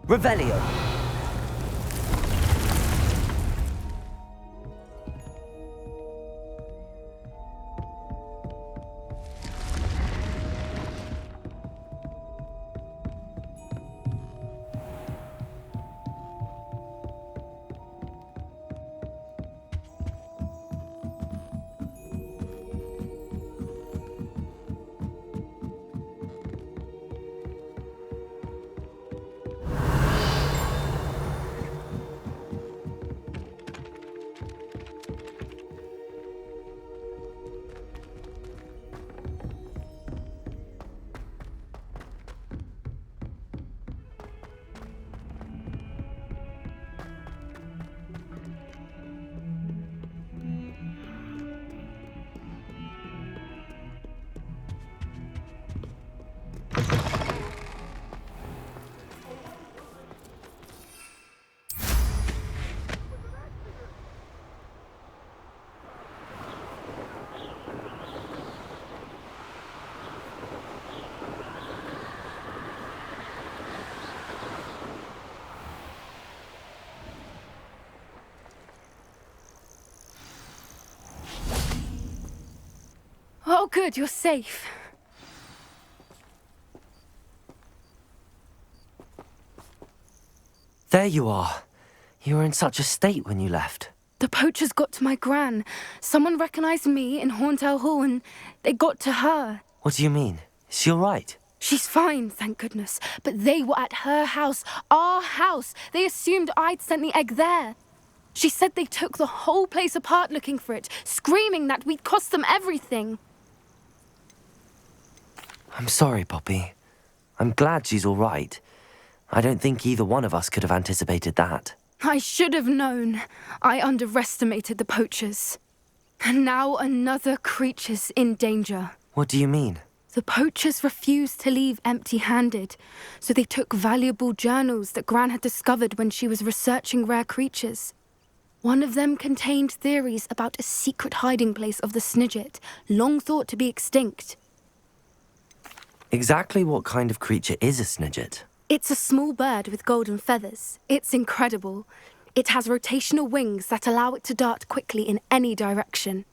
Revelio. Oh, good, you're safe. There you are. You were in such a state when you left. The poachers got to my gran. Someone recognized me in Horntail Hall and they got to her. What do you mean? Is she all right? She's fine, thank goodness. But they were at her house, our house. They assumed I'd sent the egg there. She said they took the whole place apart looking for it, screaming that we'd cost them everything. I'm sorry, Poppy. I'm glad she's all right. I don't think either one of us could have anticipated that. I should have known. I underestimated the poachers. And now another creature's in danger. What do you mean? The poachers refused to leave empty-handed, so they took valuable journals that Gran had discovered when she was researching rare creatures. One of them contained theories about a secret hiding place of the Snidget, long thought to be extinct. Exactly what kind of creature is a Snidget? It's a small bird with golden feathers. It's incredible. It has rotational wings that allow it to dart quickly in any direction.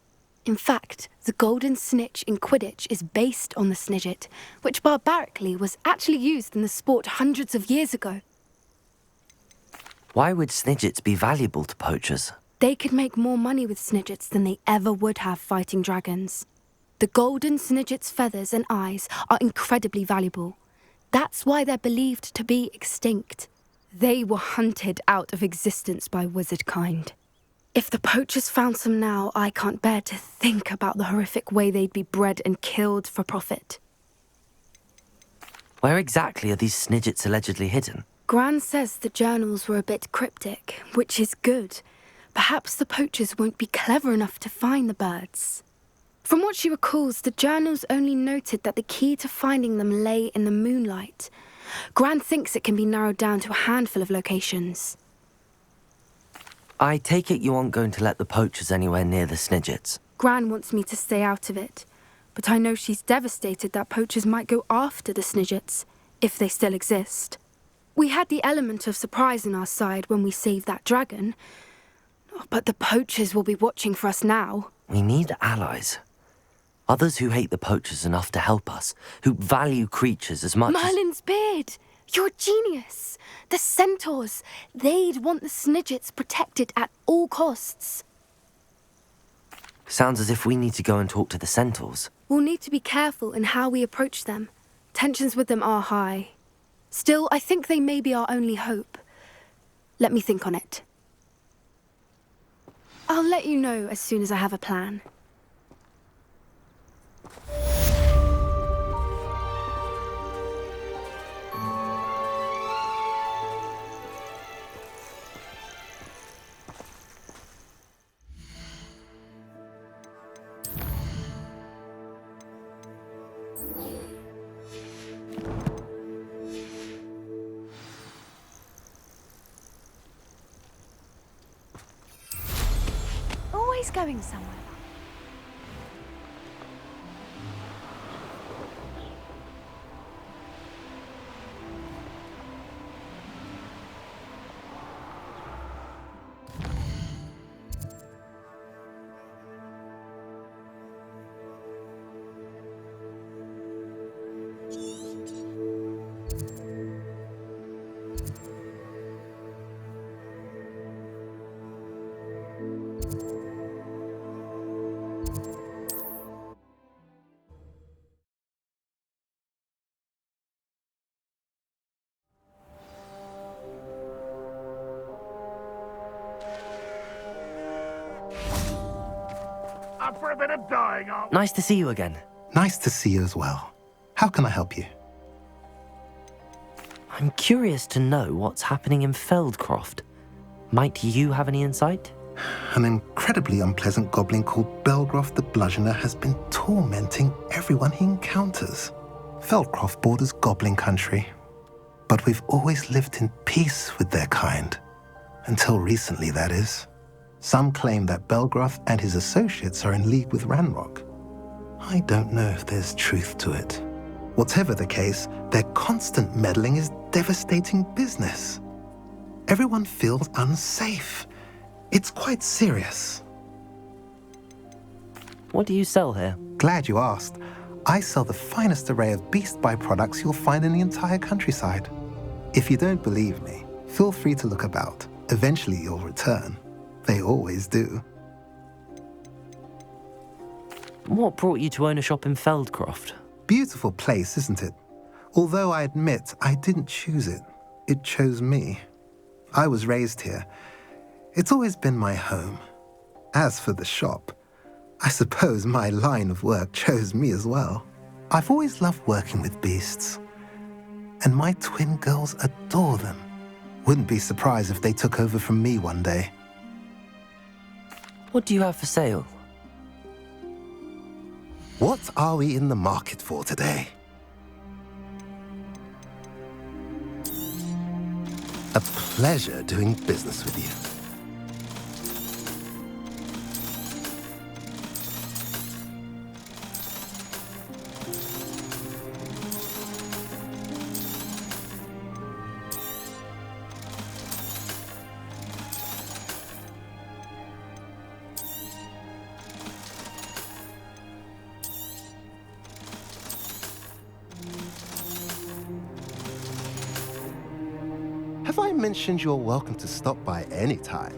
In fact, the golden snitch in Quidditch is based on the Snidget, which barbarically was actually used in the sport hundreds of years ago. Why would Snidgets be valuable to poachers? They could make more money with Snidgets than they ever would have fighting dragons. The golden Snidget's feathers and eyes are incredibly valuable. That's why they're believed to be extinct. They were hunted out of existence by wizard kind. If the poachers found some now, I can't bear to think about the horrific way they'd be bred and killed for profit. Where exactly are these Snidgets allegedly hidden? Gran says the journals were a bit cryptic, which is good. Perhaps the poachers won't be clever enough to find the birds. From what she recalls, the journals only noted that the key to finding them lay in the moonlight. Gran thinks it can be narrowed down to a handful of locations. I take it you aren't going to let the poachers anywhere near the Snidgets. Gran wants me to stay out of it, but I know she's devastated that poachers might go after the Snidgets, if they still exist. We had the element of surprise on our side when we saved that dragon, but the poachers will be watching for us now. We need allies. Others who hate the poachers enough to help us, who value creatures as much Merlin's beard! You're a genius! The centaurs! They'd want the Snidgets protected at all costs. Sounds as if we need to go and talk to the centaurs. We'll need to be careful in how we approach them. Tensions with them are high. Still, I think they may be our only hope. Let me think on it. I'll let you know as soon as I have a plan. Always going somewhere. Up for a bit of dying, aren't we? Nice to see you again. Nice to see you as well. How can I help you? I'm curious to know what's happening in Feldcroft. Might you have any insight? An incredibly unpleasant goblin called Belgroth the Bludgeoner has been tormenting everyone he encounters. Feldcroft borders goblin country, but we've always lived in peace with their kind. Until recently, that is. Some claim that Belgroth and his associates are in league with Ranrock. I don't know if there's truth to it. Whatever the case, their constant meddling is devastating business. Everyone feels unsafe. It's quite serious. What do you sell here? Glad you asked. I sell the finest array of beast byproducts you'll find in the entire countryside. If you don't believe me, feel free to look about. Eventually you'll return. They always do. What brought you to own a shop in Feldcroft? Beautiful place, isn't it? Although I admit I didn't choose it. It chose me. I was raised here. It's always been my home. As for the shop, I suppose my line of work chose me as well. I've always loved working with beasts. And my twin girls adore them. Wouldn't be surprised if they took over from me one day. What do you have for sale? What are we in the market for today? A pleasure doing business with you. Have I mentioned you're welcome to stop by any time?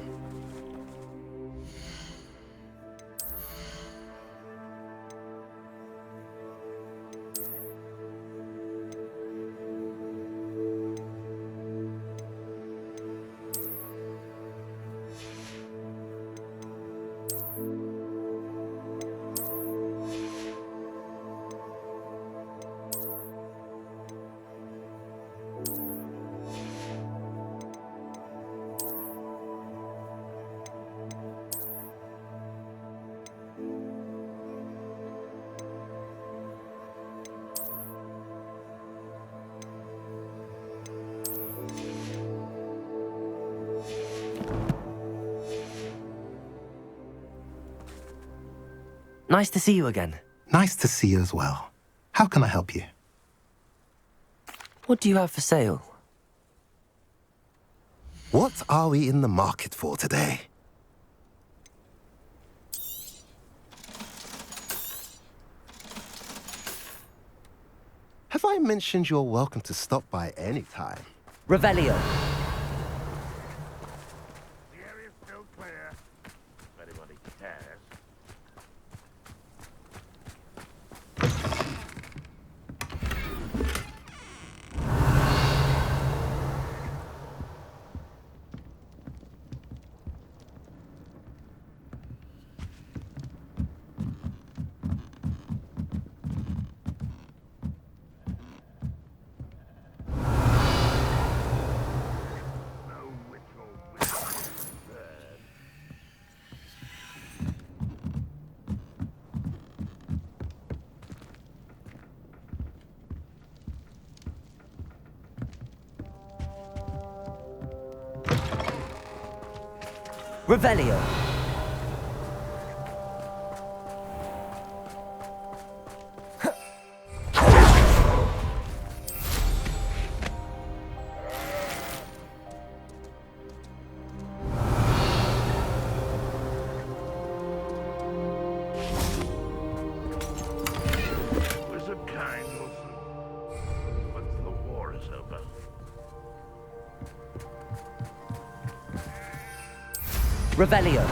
Nice to see you again. Nice to see you as well. How can I help you? What do you have for sale? What are we in the market for today? Have I mentioned you're welcome to stop by any time? Revelio. The area's still clear. If anybody cares. No witch or wizard concerned. Revelio. Wizard kind will once the war is over. Revelio.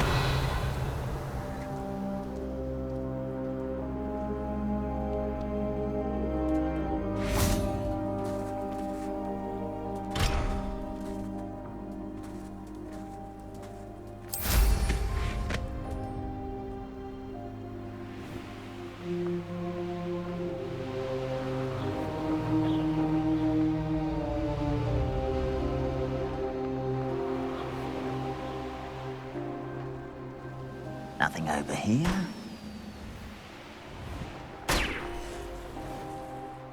Nothing over here.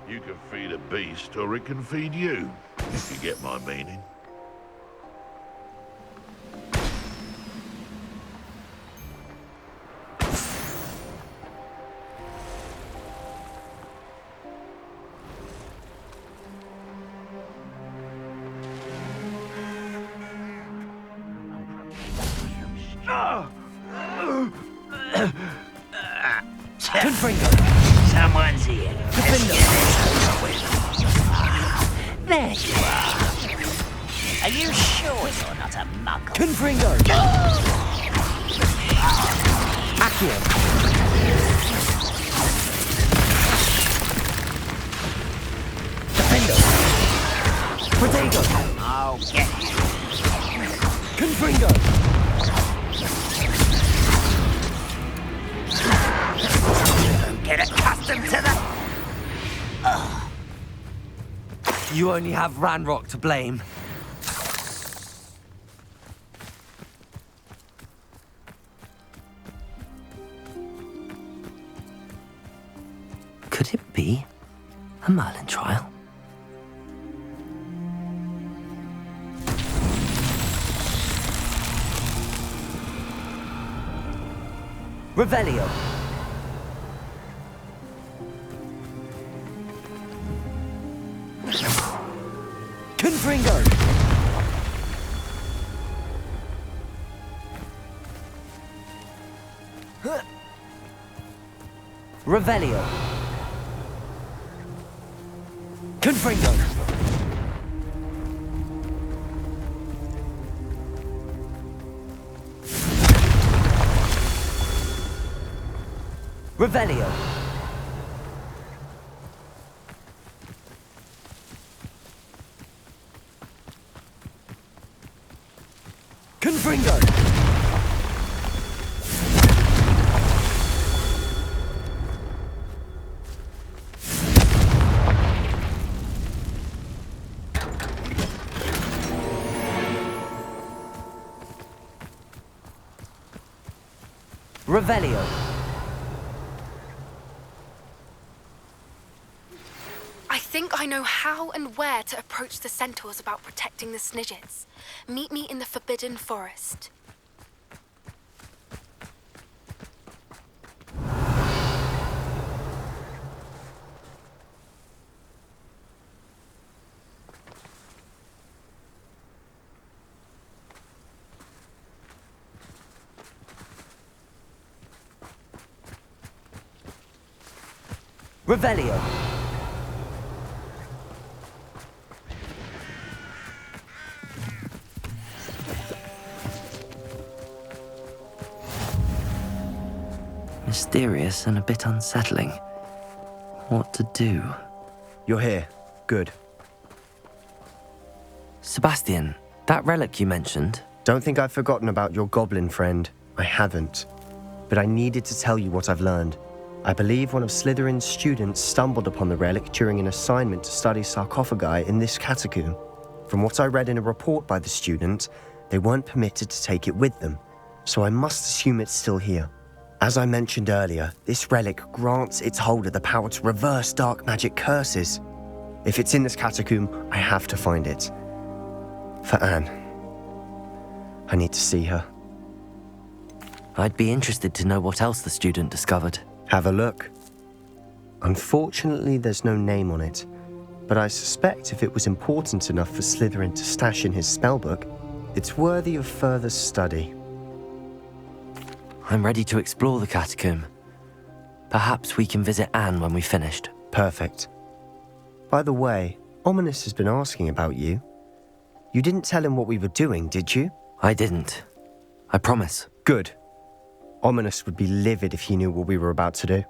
You can feed a beast, or it can feed you, if you get my meaning. Someone's here. There you are. Are you sure you're not a muggle? Confringo! Accio! Defendo! Protego! I'll get you. Confringo! Get accustomed to the... You only have Ranrock to blame. Could it be a Merlin trial? Revelio. Confringo. Revelio. Confringo. Revelio. Confringo. Revelio. I think I know how and where to approach the centaurs about protecting the Snidgets. Meet me in the Forbidden Forest. Revelio. Mysterious and a bit unsettling. What to do? You're here. Good. Sebastian, that relic you mentioned. Don't think I've forgotten about your goblin friend. I haven't. But I needed to tell you what I've learned. I believe one of Slytherin's students stumbled upon the relic during an assignment to study sarcophagi in this catacomb. From what I read in a report by the student, they weren't permitted to take it with them, so I must assume it's still here. As I mentioned earlier, this relic grants its holder the power to reverse dark magic curses. If it's in this catacomb, I have to find it. For Anne. I need to see her. I'd be interested to know what else the student discovered. Have a look. Unfortunately, there's no name on it, but I suspect if it was important enough for Slytherin to stash in his spellbook, it's worthy of further study. I'm ready to explore the catacomb. Perhaps we can visit Anne when we've finished. Perfect. By the way, Ominous has been asking about you. You didn't tell him what we were doing, did you? I didn't. I promise. Good. Ominous would be livid if he knew what we were about to do.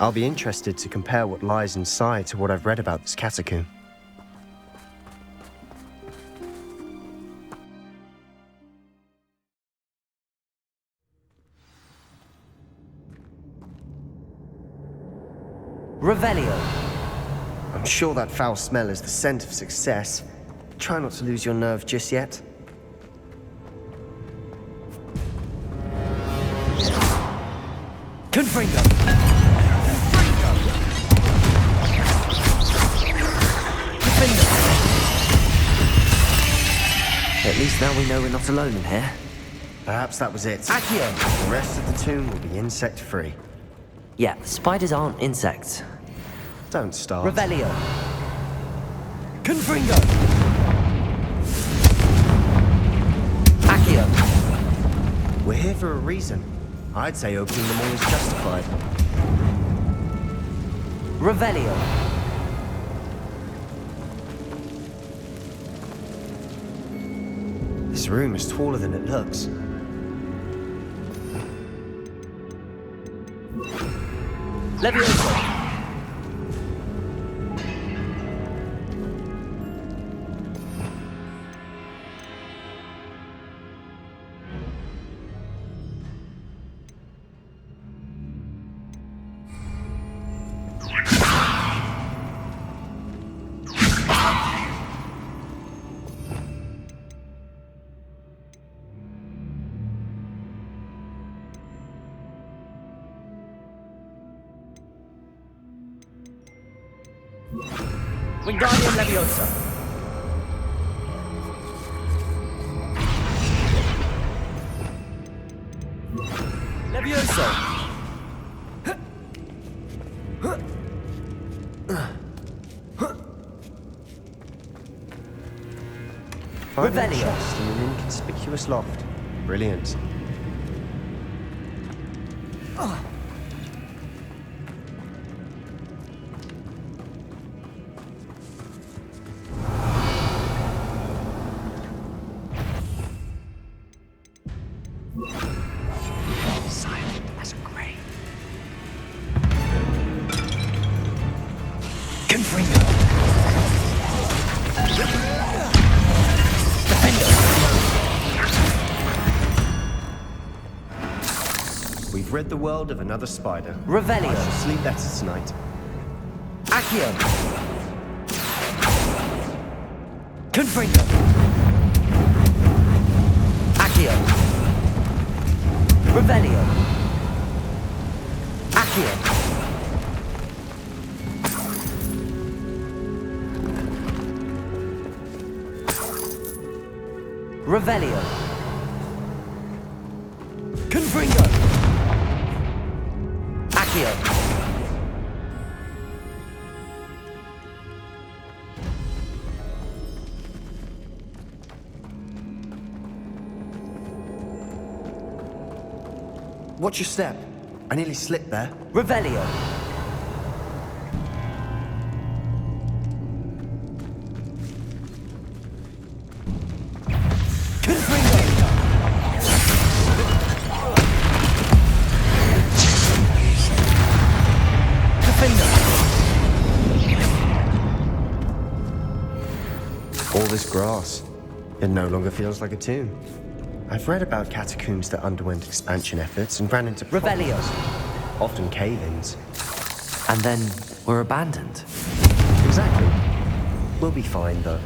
I'll be interested to compare what lies inside to what I've read about this catacomb. Revelio. I'm sure that foul smell is the scent of success. Try not to lose your nerve just yet. Confringo! At least now we know we're not alone in here. Perhaps that was it. Accio! The rest of the tomb will be insect-free. Yeah, spiders aren't insects. Don't start. Revelio! Confringo! Accio! We're here for a reason. I'd say opening them all is justified. Revelio! This room is taller than it looks. Levioso! Wingardium Leviosa! Levioso! Find a Revelio. chest in an inconspicuous loft. Brilliant. Silent as a grave. Confringo! We've rid the world of another spider. Revelio! I shall sleep better tonight. Accio! Confringo! Accio! Revelio! Accio! Revelio! Confringo! Accio! Watch your step. I nearly slipped there. Revelio! All this grass. It no longer feels like a tomb. I've read about catacombs that underwent expansion efforts and ran into Revelio! problems, often cave-ins. And then we're abandoned. Exactly. We'll be fine, though.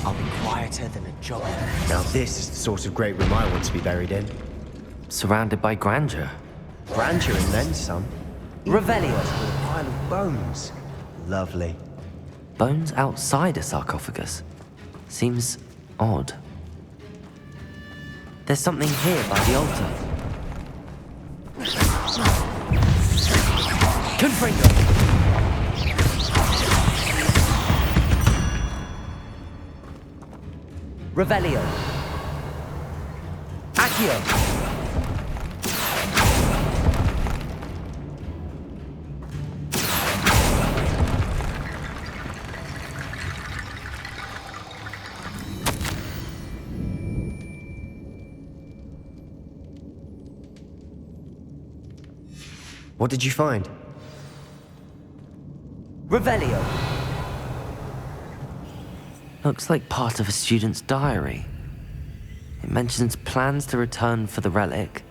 I'll be quieter than a job. Now this is the sort of great room I want to be buried in. Surrounded by grandeur. Grandeur and then some. Revelio! With a pile of bones. Lovely. Bones outside a sarcophagus. Seems odd. There's something here by the altar. Confringo! Revelio! Accio! What did you find? Revelio. Looks like part of a student's diary. It mentions plans to return for the relic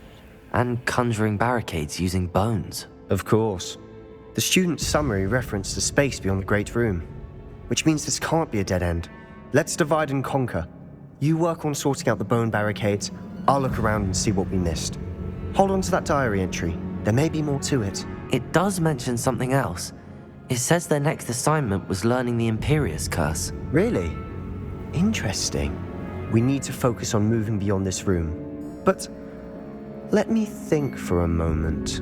and conjuring barricades using bones. Of course. The student's summary referenced a space beyond the Great Room, which means this can't be a dead end. Let's divide and conquer. You work on sorting out the bone barricades, I'll look around and see what we missed. Hold on to that diary entry. There may be more to it. It does mention something else. It says their next assignment was learning the Imperius Curse. Really? Interesting. We need to focus on moving beyond this room. But let me think for a moment.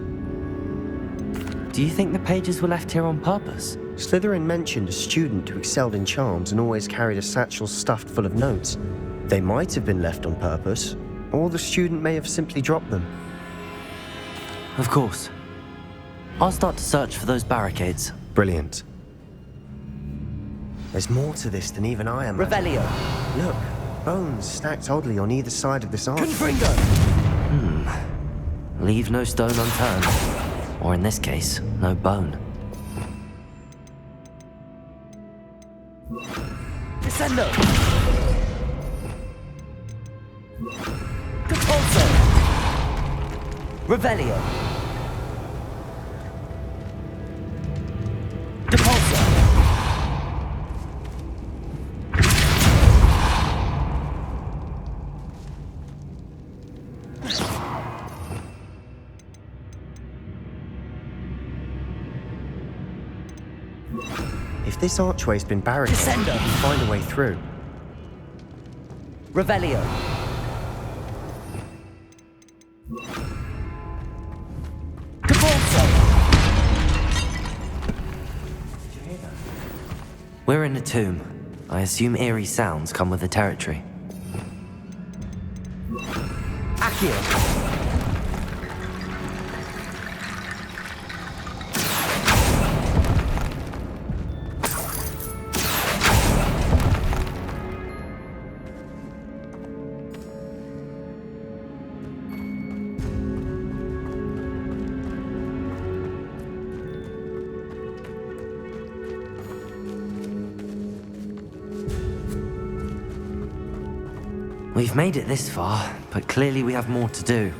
Do you think the pages were left here on purpose? Slytherin mentioned a student who excelled in charms and always carried a satchel stuffed full of notes. They might have been left on purpose, or the student may have simply dropped them. Of course. I'll start to search for those barricades. Brilliant. There's more to this than even I imagined. Revelio. Look, bones stacked oddly on either side of this arch. Leave no stone unturned. Or in this case, no bone. Descendo! Repulso! Revelio! Depulso! If this archway's been barricaded, we Descendo. can find a way through. Revelio! Depulso! We're in a tomb. I assume eerie sounds come with the territory. Accio! We've made it this far, but clearly we have more to do.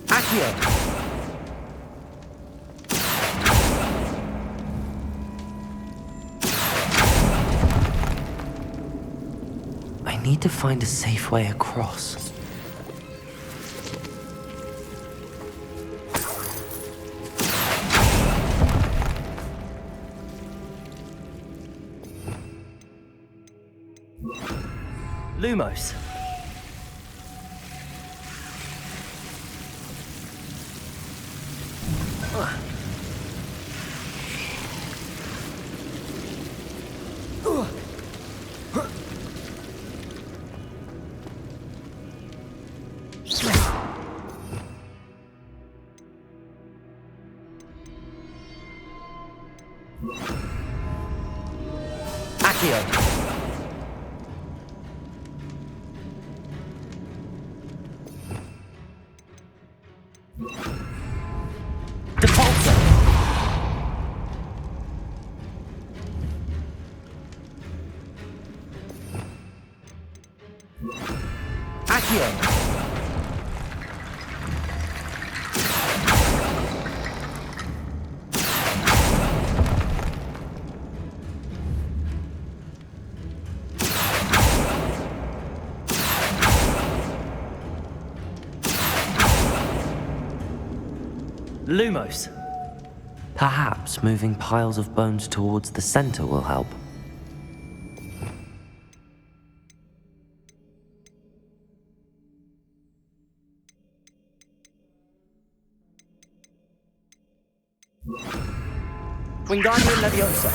Accio! I need to find a safe way across. Lumos! Accio! Depulso! Accio! Lumos! Perhaps moving piles of bones towards the center will help. Wingardium Leviosa!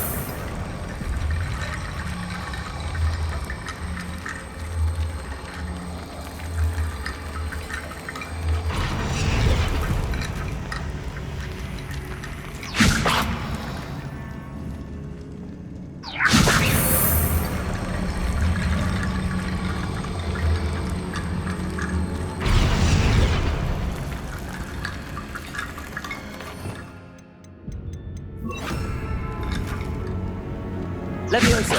Levioso!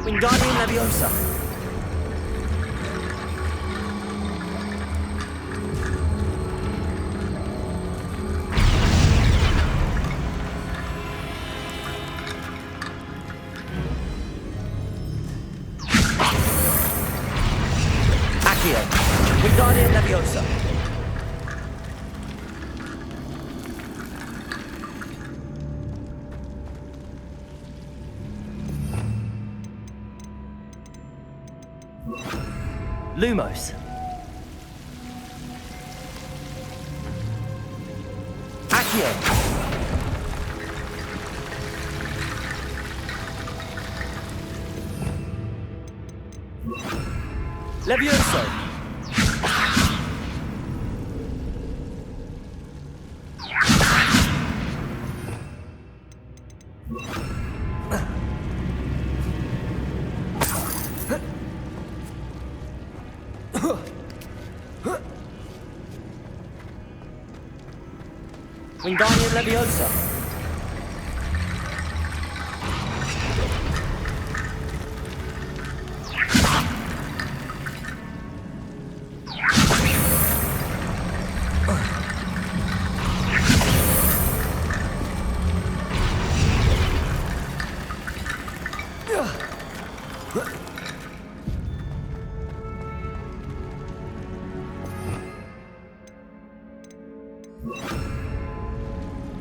Wingardium Leviosa! Accio! Wingardium Leviosa! Lumos. Accio. Levioso. Wingardium Leviosa.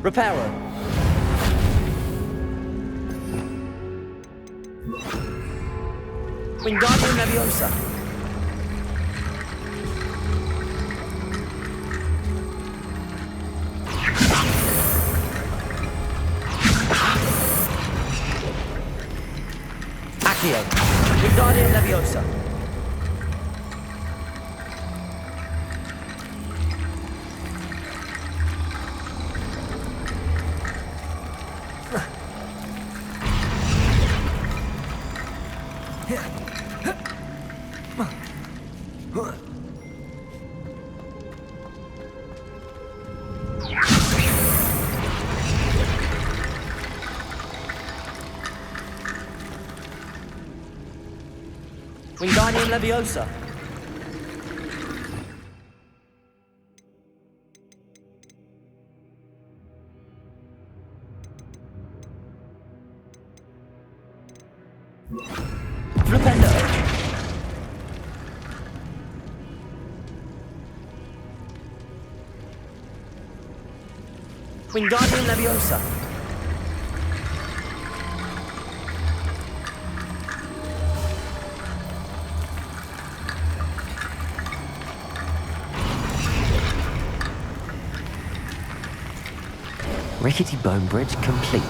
Reparo. Wingardium Leviosa. Accio. Wingardium Leviosa. Wingardium Leviosa. Flipendo. Wingardium Leviosa. Rickety bone bridge complete.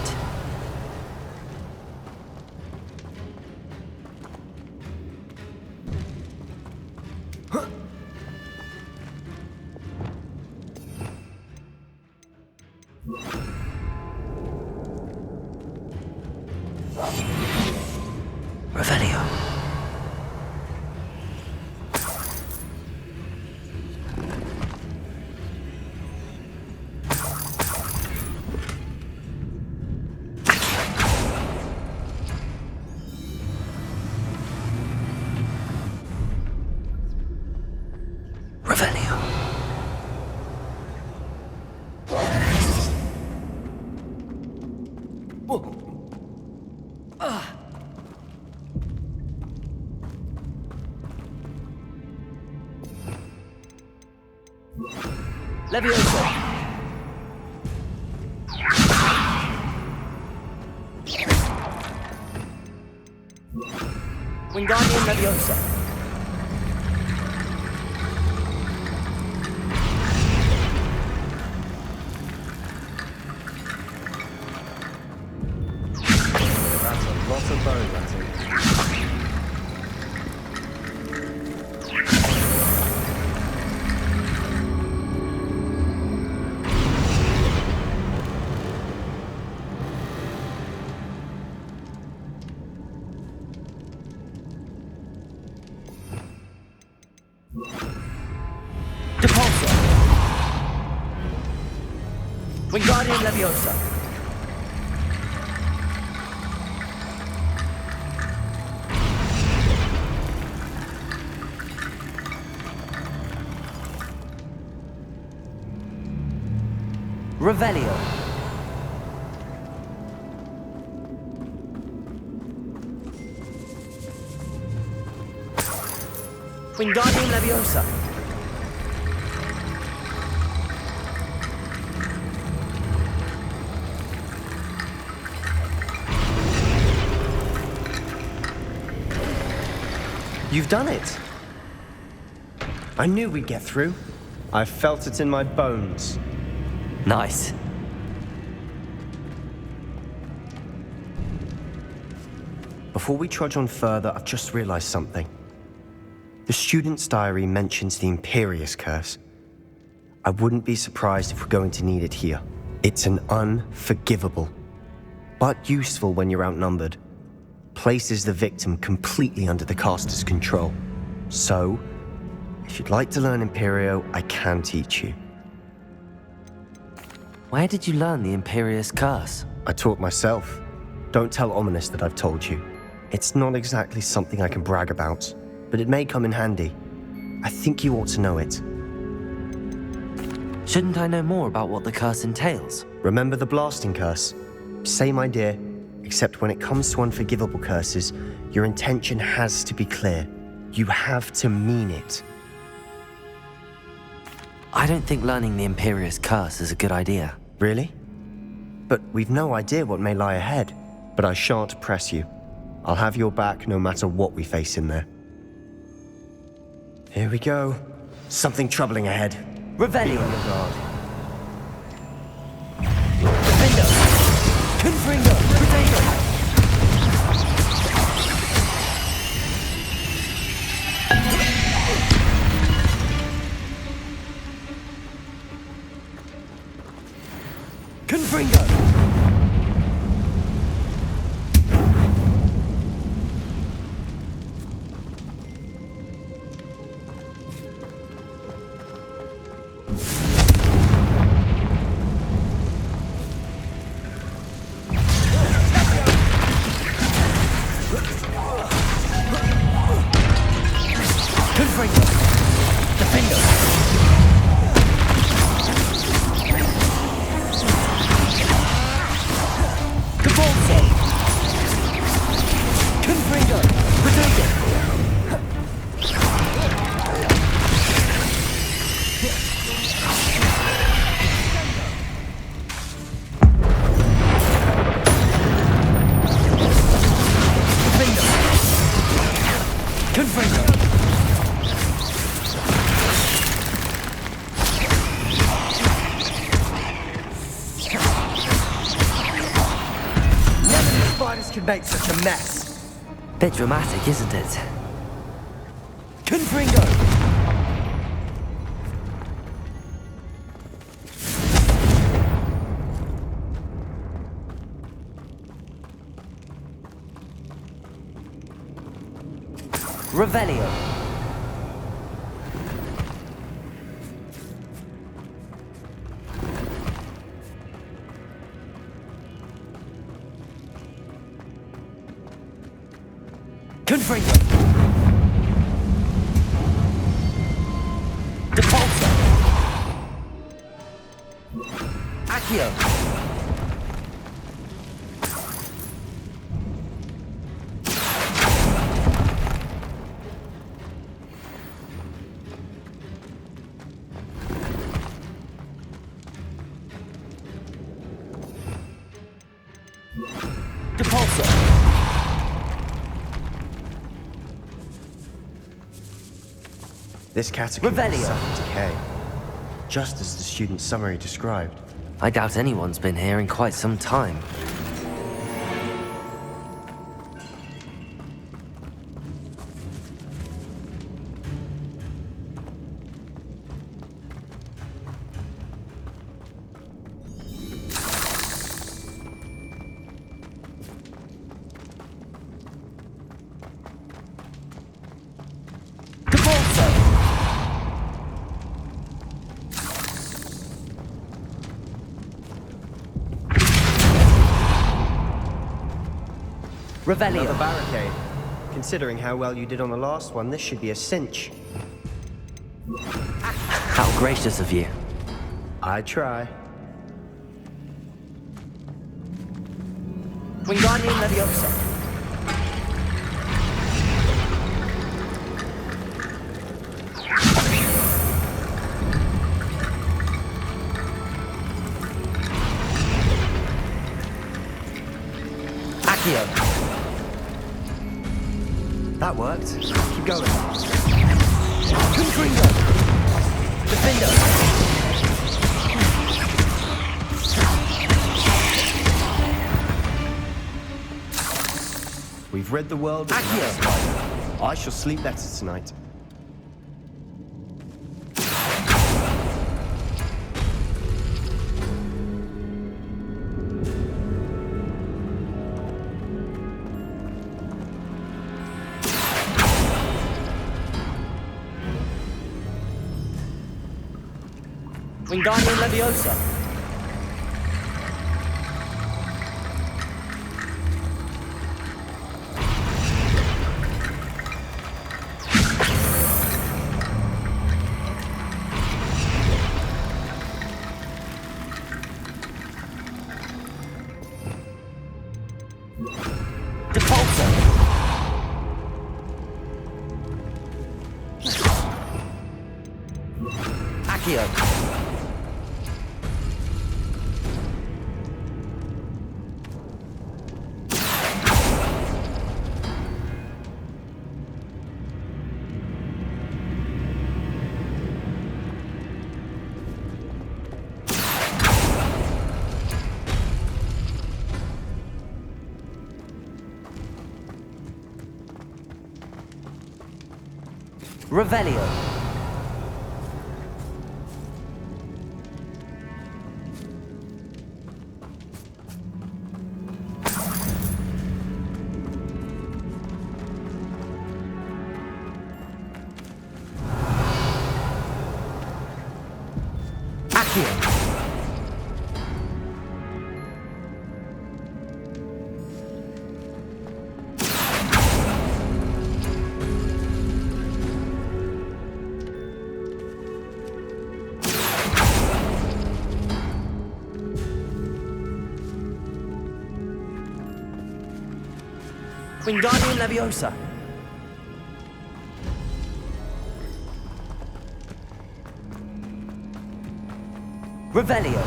Revelio. Revelio. Leviosa. Wingardium Leviosa. That's a lot of bone, that's it. Wingardium Leviosa. Revelio. Wingardium Leviosa. You've done it. I knew we'd get through. I felt it in my bones. Nice. Before we trudge on further, I've just realized something. The student's diary mentions the Imperious Curse. I wouldn't be surprised if we're going to need it here. It's an unforgivable, but useful when you're outnumbered. Places the victim completely under the caster's control. So, if you'd like to learn Imperio, I can teach you. Where did you learn the Imperious Curse? I taught myself. Don't tell Ominous that I've told you. It's not exactly something I can brag about, but it may come in handy. I think you ought to know it. Shouldn't I know more about what the curse entails? Remember the blasting curse? Same idea, except when it comes to unforgivable curses, your intention has to be clear. You have to mean it. I don't think learning the Imperious Curse is a good idea. Really? But we've no idea what may lie ahead. But I shan't press you. I'll have your back no matter what we face in there. Here we go. Something troubling ahead. Revelio. Be on your guard. Defendo. Confringo. Potato. Confringo. Confringo. Defendo. Cabolso. Confringo. Potato. Defendo. Confringo. Never knew spiders could make such a mess. Bit dramatic, isn't it? Confringo. Revelio. Confringo. Depulso. Accio. Depulso. This category Revelio. suffered decay, just as the student's summary described. I doubt anyone's been here in quite some time. Depulso. Revelio. Another barricade. Considering how well you did on the last one, this should be a cinch. How gracious of you. I try. Wingardium Leviosa. Accio. That worked. Keep going. Confringo. Defender. We've rid the world of Accio. another spider. I shall sleep better tonight. Wingardium Leviosa. Depulso. Accio. Revelio. Accio. Wingardium Leviosa. Revelio.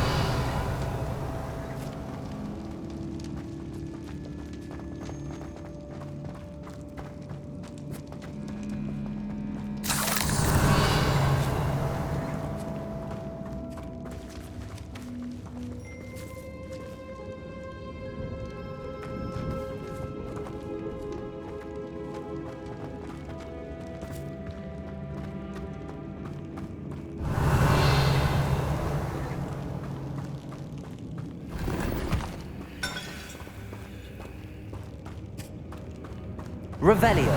Revelio.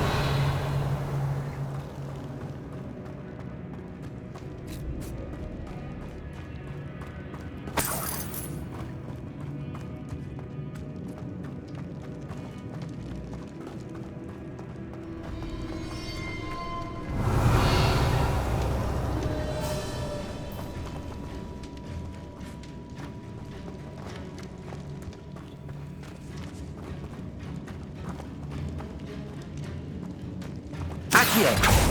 Accio.